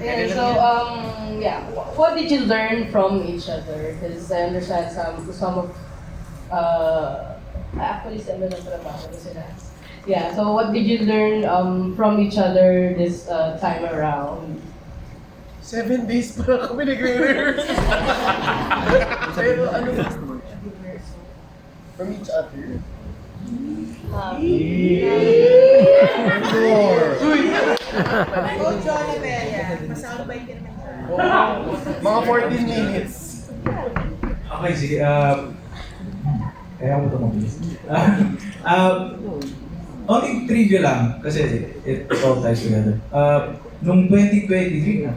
Yeah, so, yeah, what did you learn from each other? Because I understand some of, actually, sila ng trabaho na sila. Yeah, so what did you learn from each other this time around? 7 days pa lang kami nagre-rehearse. Pero ano ba? From each other? Oh, John Abella. Masoundbite ka naman siya. Mga 14 minutes. Okay, sige. Kaya ako ito mabilis. Only trivia lang, kasi it all ties together. Noong 2023,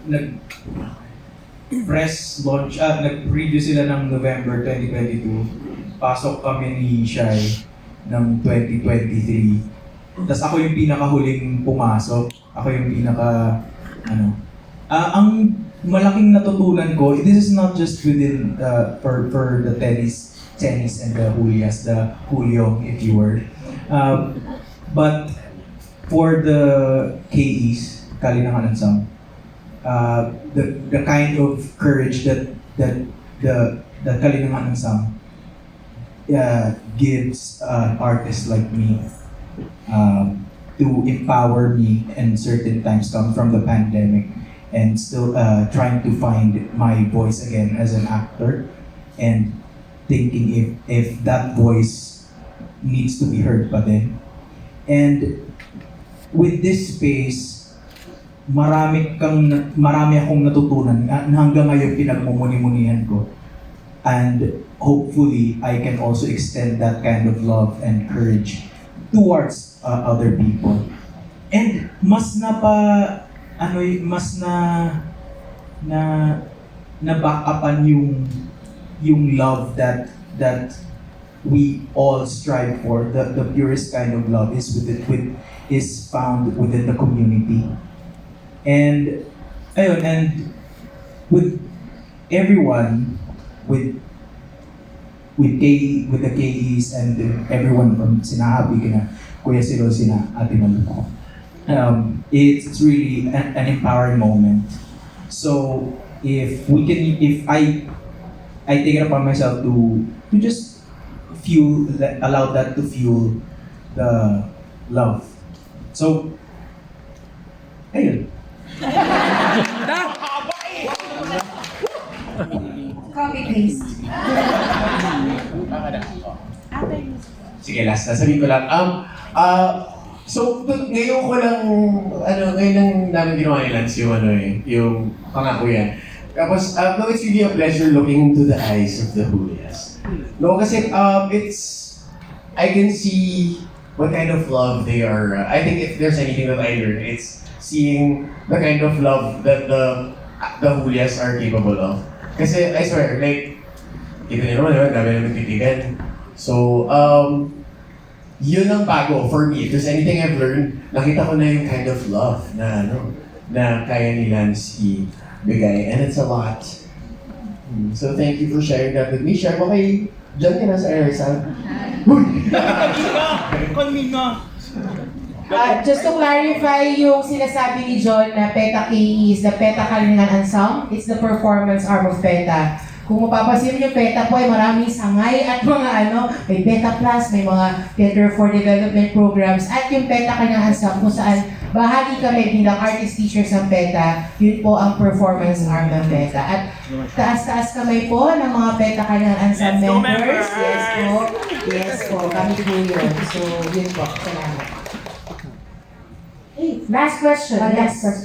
nag-press launch, nag-preview sila ng November 2022. Pasok kami ni Shai ng 2023. Tapos ako yung pinakahuling pumasok. Ako yung ang malaking natutunan ko, this is not just within, for the tennis and the Julias, the Julio, if you were. But for the KEs, Kalinangan and Sam, the kind of courage that the Kalinangan and Sam gives an artist like me to empower me in certain times come from the pandemic and still trying to find my voice again as an actor and thinking if that voice needs to be heard pa din. And with this space, marami akong natutunan na hanggang ngayon pinagmumuni-munihan ko. And hopefully, I can also extend that kind of love and courage towards other people. And mas back upan yung love that we all strive for. The purest kind of love is found within the community. And with everyone, with the KEs and everyone from sinahabi kina Kuya Silo, sina Ate Malu. It's really an empowering moment. So if I take it upon myself to just allow that to fuel the love. So, ayun. Copy paste. Sige, last. Sasabihin ko lang. So, ngayon lang namin ginawa ni Lance yung pangako yan. Tapos, no, it's really a pleasure looking into the eyes of the Julias. No, kasi I can see what kind of love they are. I think if there's anything that I learned, it's seeing the kind of love that the Julias are capable of. Kasi, I swear, like, kita niyo naman, dami namin titigan. So, yun ang bago for me. If there's anything I've learned, nakita ko na yung kind of love na kaya ni Lance ibigay. And it's a lot. So thank you for sharing that with me. Share mo kay John ka na sa rehearsal. Just to clarify yung sinasabi ni John na PETA KE is the PETA Kalinangan Ensemble. It's the performance arm of PETA. Kung mapapansin yung PETA po ay maraming sangay at mga may PETA Plus, may mga Theater for Development programs, at yung PETA Kalinangan Ensemble kung saan bahagi kami bilang artist teachers ng PETA, yun po ang performance arm ng PETA. At taas-taas kamay po ng mga PETA Kalinangan Ensemble members. Yes po, kami po yun. So, yun po. Salamat. Last question.